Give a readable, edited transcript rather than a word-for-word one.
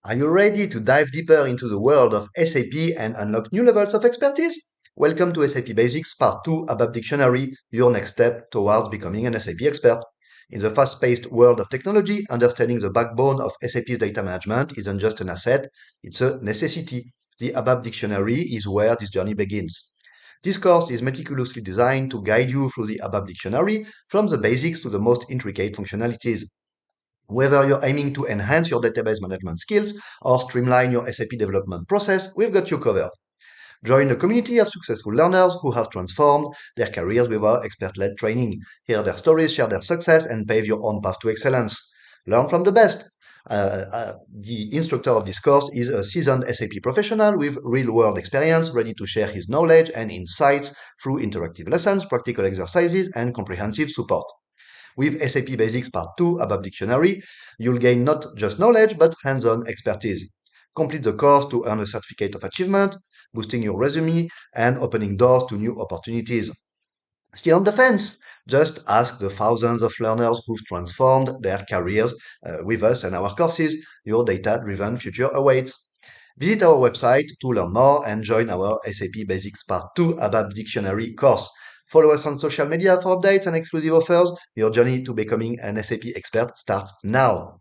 Are you ready to dive deeper into the world of SAP and unlock new levels of expertise? Welcome to SAP Basics Part 2 ABAP Dictionary, your next step towards becoming an SAP expert. In the fast-paced world of technology, understanding the backbone of SAP's data management isn't just an asset, it's a necessity. The ABAP Dictionary is where this journey begins. This course is meticulously designed to guide you through the ABAP Dictionary, from the basics to the most intricate functionalities. Whether you're aiming to enhance your database management skills or streamline your SAP development process, we've got you covered. Join a community of successful learners who have transformed their careers with our expert-led training. Hear their stories, share their success, and pave your own path to excellence. Learn from the best. The instructor of this course is a seasoned SAP professional with real-world experience, ready to share his knowledge and insights through interactive lessons, practical exercises, and comprehensive support. With SAP Basics Part 2 ABAP Dictionary, you'll gain not just knowledge, but hands-on expertise. Complete the course to earn a certificate of achievement, boosting your resume, and opening doors to new opportunities. Still on the fence? Just ask the thousands of learners who've transformed their careers with us and our courses. Your data-driven future awaits. Visit our website to learn more and join our SAP Basics Part 2 ABAP Dictionary course. Follow us on social media for updates and exclusive offers. Your journey to becoming an SAP expert starts now.